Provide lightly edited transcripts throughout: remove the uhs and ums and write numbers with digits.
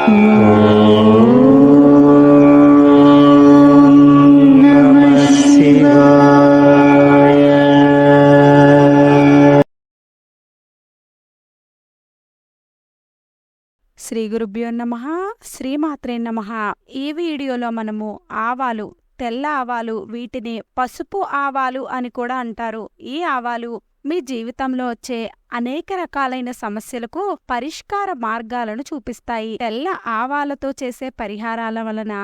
శ్రీ గురుభ్యో నమః. శ్రీమాత్రే నమః. ఈ వీడియోలో మనము ఆవాలు, తెల్ల ఆవాలు, వీటిని పసుపు ఆవాలు అని కూడా అంటారు. ఈ ఆవాలు మీ జీవితంలో వచ్చే అనేక రకాలైన సమస్యలకు పరిష్కార మార్గాలను చూపిస్తాయి. తెల్ల ఆవాలతో చేసే పరిహారాల వలన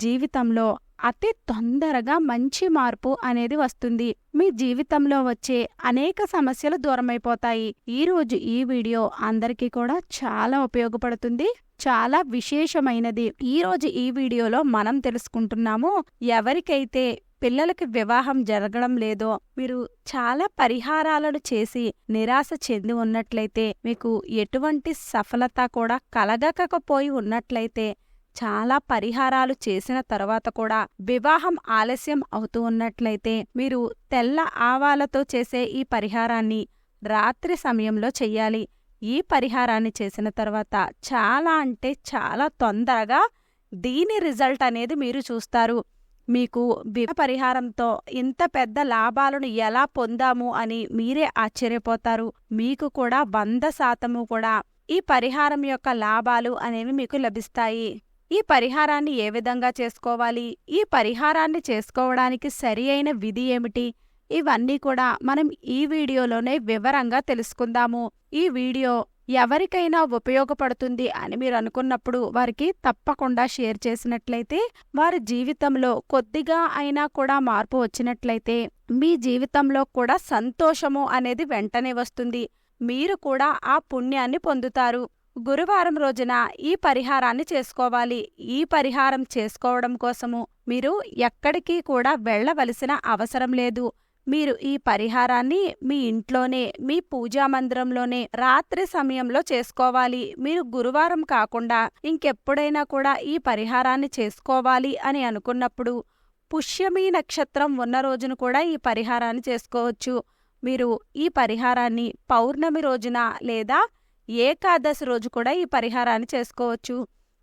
జీవితంలో అతి తొందరగా మంచి మార్పు అనేది వస్తుంది. మీ జీవితంలో వచ్చే అనేక సమస్యలు దూరమైపోతాయి. ఈరోజు ఈ వీడియో అందరికీ కూడా చాలా ఉపయోగపడుతుంది, చాలా విశేషమైనది. ఈరోజు ఈ వీడియోలో మనం తెలుసుకుంటున్నాము, ఎవరికైతే పిల్లలకి వివాహం జరగడం లేదో, మీరు చాలా పరిహారాలను చేసి నిరాశ చెంది ఉన్నట్లయితే, మీకు ఎటువంటి సఫలత కూడా కలగకపోయి ఉన్నట్లయితే, చాలా పరిహారాలు చేసిన తర్వాత కూడా వివాహం ఆలస్యం అవుతూ ఉన్నట్లయితే, మీరు తెల్ల ఆవాలతో చేసే ఈ పరిహారాన్ని రాత్రి సమయంలో చెయ్యాలి. ఈ పరిహారాన్ని చేసిన తర్వాత చాలా అంటే చాలా తొందరగా దీని రిజల్ట్ అనేది మీరు చూస్తారు. మీకు పరిహారంతో ఇంత పెద్ద లాభాలను ఎలా పొందాము అని మీరే ఆశ్చర్యపోతారు. మీకు కూడా 100% కూడా ఈ పరిహారం యొక్క లాభాలు అనేవి మీకు లభిస్తాయి. ఈ పరిహారాన్ని ఏ విధంగా చేసుకోవాలి, ఈ పరిహారాన్ని చేసుకోవడానికి సరి అయిన విధి ఏమిటి, ఇవన్నీ కూడా మనం ఈ వీడియోలోనే వివరంగా తెలుసుకుందాము. ఈ వీడియో ఎవరికైనా ఉపయోగపడుతుంది అని మీరు అనుకున్నప్పుడు వారికి తప్పకుండా షేర్ చేసినట్లయితే, వారి జీవితంలో కొద్దిగా అయినా కూడా మార్పు వచ్చినట్లయితే, మీ జీవితంలో కూడా సంతోషము అనేది వెంటనే వస్తుంది. మీరు కూడా ఆ పుణ్యాన్ని పొందుతారు. గురువారం రోజున ఈ పరిహారాన్ని చేసుకోవాలి. ఈ పరిహారం చేసుకోవడం కోసము మీరు ఎక్కడికి కూడా వెళ్ళవలసిన అవసరం లేదు. మీరు ఈ పరిహారాన్ని మీ ఇంట్లోనే, మీ పూజా మందిరంలోనే రాత్రి సమయంలో చేసుకోవాలి. మీరు గురువారం కాకుండా ఇంకెప్పుడైనా కూడా ఈ పరిహారాన్ని చేసుకోవాలి అని అనుకున్నప్పుడు పుష్యమి నక్షత్రం ఉన్న రోజును కూడా ఈ పరిహారాన్ని చేసుకోవచ్చు. మీరు ఈ పరిహారాన్ని పౌర్ణమి రోజున లేదా ఏకాదశి రోజు కూడా ఈ పరిహారాన్ని చేసుకోవచ్చు.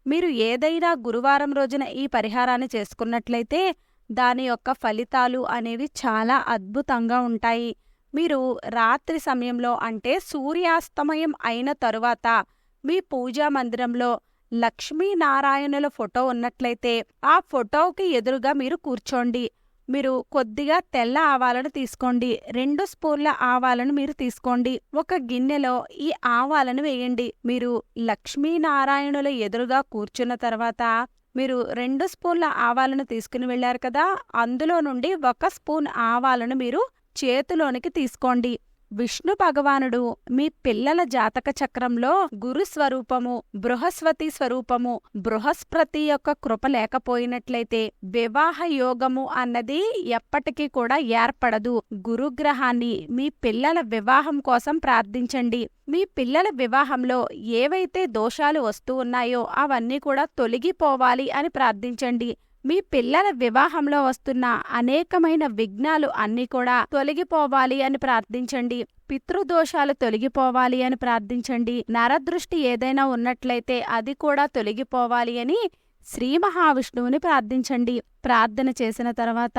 మీరు ఏదైనా గురువారం రోజున ఈ పరిహారాన్ని చేసుకున్నట్లయితే దాని యొక్క ఫలితాలు అనేవి చాలా అద్భుతంగా ఉంటాయి. మీరు రాత్రి సమయంలో అంటే సూర్యాస్తమయం అయిన తరువాత మీ పూజా మందిరంలో లక్ష్మీనారాయణుల ఫోటో ఉన్నట్లయితే ఆ ఫోటోకి ఎదురుగా మీరు కూర్చోండి. మీరు కొద్దిగా తెల్ల ఆవాలను తీసుకోండి. 2 స్పూన్ల ఆవాలను మీరు తీసుకోండి. ఒక గిన్నెలో ఈ ఆవాలను వేయండి. మీరు లక్ష్మీనారాయణుల ఎదురుగా కూర్చున్న తర్వాత మీరు 2 స్పూన్ల ఆవాలను తీసుకుని వెళ్లారు కదా, అందులో నుండి 1 స్పూన్ ఆవాలను మీరు చేతిలోనికి తీసుకోండి. విష్ణు భగవానుడు మీ పిల్లల జాతక చక్రంలో గురు స్వరూపము, బృహస్పతి స్వరూపము, బృహస్పతి యొక్క కృప లేకపోయినట్లయితే వివాహ యోగము అన్నది ఎప్పటికీ కూడా ఏర్పడదు. గురుగ్రహాన్ని మీ పిల్లల వివాహం కోసం ప్రార్థించండి. మీ పిల్లల వివాహంలో ఏవైతే దోషాలు వస్తూ ఉన్నాయో అవన్నీ కూడా తొలగిపోవాలి అని ప్రార్థించండి. మీ పిల్లల వివాహంలో వస్తున్న అనేకమైన విఘ్నాలు అన్నీ కూడా తొలగిపోవాలి అని ప్రార్థించండి. పితృదోషాలు తొలగిపోవాలి అని ప్రార్థించండి. నరదృష్టి ఏదైనా ఉన్నట్లయితే అది కూడా తొలగిపోవాలి అని శ్రీ మహావిష్ణువుని ప్రార్థించండి. ప్రార్థన చేసిన తర్వాత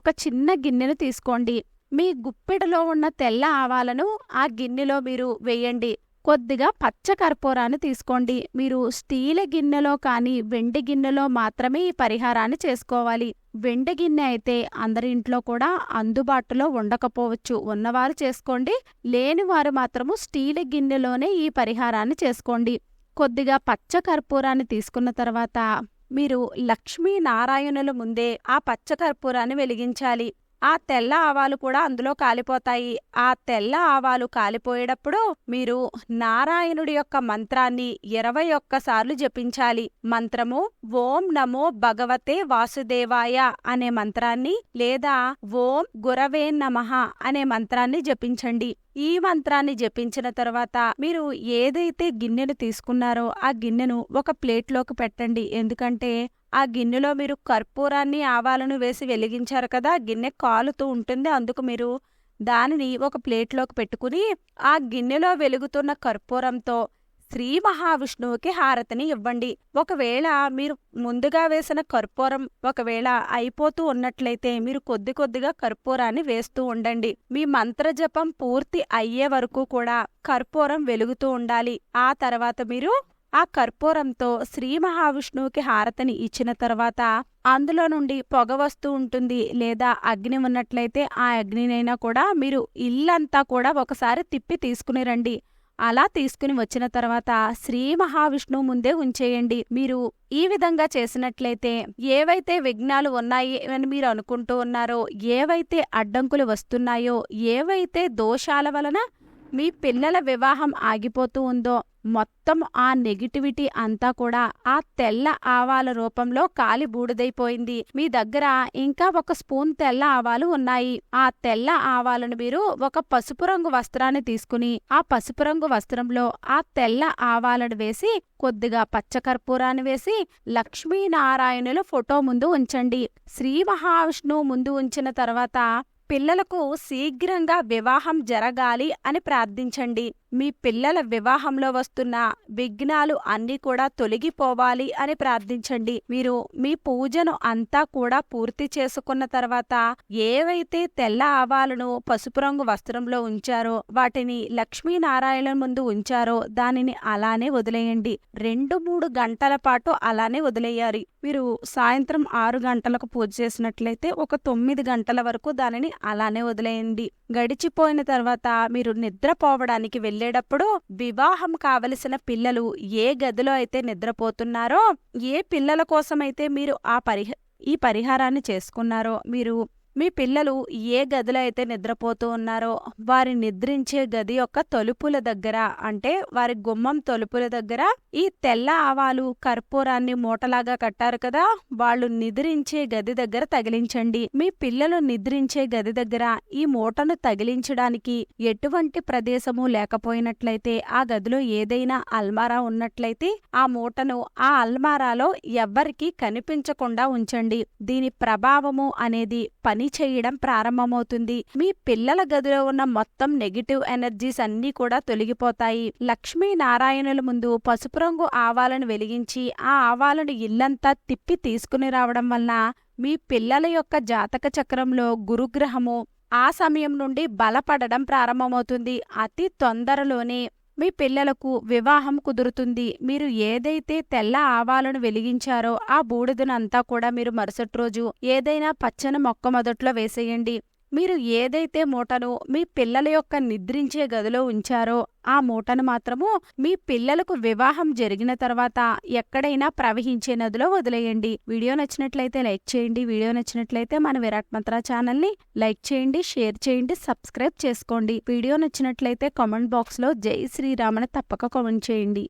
ఒక చిన్న గిన్నెను తీసుకోండి. మీ గుప్పెడలో ఉన్న తెల్ల ఆవాలను ఆ గిన్నెలో మీరు వేయండి. కొద్దిగా పచ్చ కర్పూరాన్ని తీసుకోండి. మీరు స్టీల్ గిన్నెలో కానీ వెండి గిన్నెలో మాత్రమే ఈ పరిహారాన్ని చేసుకోవాలి. వెండి గిన్నె అయితే అందరి ఇంట్లో కూడా అందుబాటులో ఉండకపోవచ్చు. ఉన్నవారు చేసుకోండి, లేనివారు మాత్రము స్టీల్ గిన్నెలోనే ఈ పరిహారాన్ని చేసుకోండి. కొద్దిగా పచ్చ కర్పూరాన్ని తీసుకున్న తర్వాత మీరు లక్ష్మీనారాయణుల ముందే ఆ పచ్చ కర్పూరాన్ని వెలిగించాలి. ఆ తెల్ల ఆవాలు కూడా అందులో కాలిపోతాయి. ఆ తెల్ల ఆవాలు కాలిపోయేటప్పుడు మీరు నారాయణుడి యొక్క మంత్రాన్ని 21 సార్లు జపించాలి. మంత్రము ఓం నమో భగవతే వాసుదేవాయ అనే మంత్రాన్ని లేదా ఓం గురవే నమః అనే మంత్రాన్ని జపించండి. ఈ మంత్రాన్ని జపించిన తర్వాత మీరు ఏదైతే గిన్నెను తీసుకున్నారో ఆ గిన్నెను ఒక ప్లేట్లోకి పెట్టండి. ఎందుకంటే ఆ గిన్నెలో మీరు కర్పూరాన్ని ఆవాలను వేసి వెలిగించారు కదా, గిన్నె కాలుతూ ఉంటుంది. అందుకు మీరు దానిని ఒక ప్లేట్లోకి పెట్టుకుని ఆ గిన్నెలో వెలుగుతున్న కర్పూరంతో శ్రీ మహావిష్ణువుకి హారతిని ఇవ్వండి. ఒకవేళ మీరు ముందుగా వేసిన కర్పూరం ఒకవేళ అయిపోతూ ఉన్నట్లయితే మీరు కొద్ది కొద్దిగా కర్పూరాన్ని వేస్తూ ఉండండి. మీ మంత్రజపం పూర్తి అయ్యే వరకు కూడా కర్పూరం వెలుగుతూ ఉండాలి. ఆ తర్వాత మీరు ఆ కర్పూరంతో శ్రీ మహావిష్ణువుకి హారతిని ఇచ్చిన తర్వాత అందులో నుండి పొగ వస్తూ ఉంటుంది, లేదా అగ్ని ఉన్నట్లయితే ఆ అగ్నినైనా కూడా మీరు ఇల్లంతా కూడా ఒకసారి తిప్పి తీసుకుని రండి. అలా తీసుకుని వచ్చిన తర్వాత శ్రీ మహావిష్ణువు ముందే ఉంచేయండి. మీరు ఈ విధంగా చేసినట్లయితే ఏవైతే విఘ్నాలు ఉన్నాయి అని మీరు అనుకుంటూ ఉన్నారో, ఏవైతే అడ్డంకులు వస్తున్నాయో, ఏవైతే దోషాల వలన మీ పిల్లల వివాహం ఆగిపోతూ ఉందో మొత్తం ఆ నెగిటివిటీ అంతా కూడా ఆ తెల్ల ఆవాల రూపంలో కాలి బూడిదైపోయింది. మీ దగ్గర ఇంకా ఒక స్పూన్ తెల్ల ఆవాలు ఉన్నాయి. ఆ తెల్ల ఆవాలను మీరు ఒక పసుపు రంగు వస్త్రాన్ని తీసుకుని ఆ పసుపు రంగు వస్త్రంలో ఆ తెల్ల ఆవాలను వేసి కొద్దిగా పచ్చకర్పూరాన్ని వేసి లక్ష్మీనారాయణుల ఫోటో ముందు ఉంచండి. శ్రీ మహావిష్ణువు ముందు ఉంచిన తర్వాత పిల్లలకు శీఘ్రంగా వివాహం జరగాలి అని ప్రార్థించండి. మీ పిల్లల వివాహంలో వస్తున్న విఘ్నాలు అన్నీ కూడా తొలగిపోవాలి అని ప్రార్థించండి. మీరు మీ పూజను అంతా కూడా పూర్తి చేసుకున్న తర్వాత ఏవైతే తెల్ల ఆవాలను పసుపు రంగు వస్త్రంలో ఉంచారో వాటిని లక్ష్మీనారాయణ ముందు ఉంచారో దానిని అలానే వదిలేయండి. 2-3 గంటల పాటు అలానే వదిలేయాలి. మీరు సాయంత్రం 6 గంటలకు పూజ చేసినట్లయితే ఒక 9 గంటల వరకు దానిని అలానే వదిలేయండి. గడిచిపోయిన తర్వాత మీరు నిద్రపోవడానికి వెళ్ళేటప్పుడు వివాహం కావలసిన పిల్లలు ఏ గదిలో అయితే నిద్రపోతున్నారో, ఏ పిల్లల కోసమైతే మీరు ఈ పరిహారాన్ని చేసుకున్నారో, మీ పిల్లలు ఏ గదిలో అయితే నిద్రపోతూ ఉన్నారో వారి నిద్రించే గది యొక్క తలుపుల దగ్గర, అంటే వారి గుమ్మం తలుపుల దగ్గర ఈ తెల్ల ఆవాలు కర్పూరాన్ని మూటలాగా కట్టారు కదా, వాళ్ళు నిద్రించే గది దగ్గర తగిలించండి. మీ పిల్లలు నిద్రించే గది దగ్గర ఈ మూటను తగిలించడానికి ఎటువంటి ప్రదేశము లేకపోయినట్లయితే ఆ గదిలో ఏదైనా అల్మారా ఉన్నట్లయితే ఆ మూటను ఆ అల్మారాలో ఎవ్వరికీ కనిపించకుండా ఉంచండి. దీని ప్రభావము అనేది పని చేయడం ప్రారంభమవుతుంది. మీ పిల్లల గదిలో ఉన్న మొత్తం నెగిటివ్ ఎనర్జీస్ అన్నీ కూడా తొలగిపోతాయి. లక్ష్మీనారాయణుల ముందు పసుపు రంగు ఆవాలను వెలిగించి ఆ ఆవాలను ఇల్లంతా తిప్పి తీసుకుని రావడం వలన మీ పిల్లల యొక్క జాతక చక్రంలో గురుగ్రహము ఆ సమయం నుండి బలపడడం ప్రారంభమవుతుంది. అతి తొందరలోనే మీ పిల్లలకు వివాహం కుదురుతుంది. మీరు ఏదైతే తెల్ల ఆవాలను వెలిగించారో ఆ బూడిదనంతా కూడా మీరు మరుసటి రోజు ఏదైనా పచ్చని మొక్క మొదట్లో వేసేయండి. మీరు ఏదైతే మూటను మీ పిల్లల యొక్క నిద్రించే గదిలో ఉంచారో ఆ మూటను మాత్రము మీ పిల్లలకు వివాహం జరిగిన తర్వాత ఎక్కడైనా ప్రవహించే నదిలో వదిలేయండి. వీడియో నచ్చినట్లయితే లైక్ చేయండి. వీడియో నచ్చినట్లయితే మన విరాట్ మంత్ర ఛానల్ని లైక్ చేయండి, షేర్ చేయండి, సబ్స్క్రైబ్ చేసుకోండి. వీడియో నచ్చినట్లయితే కామెంట్ బాక్స్లో జై శ్రీరామ్ అని తప్పక కామెంట్ చేయండి.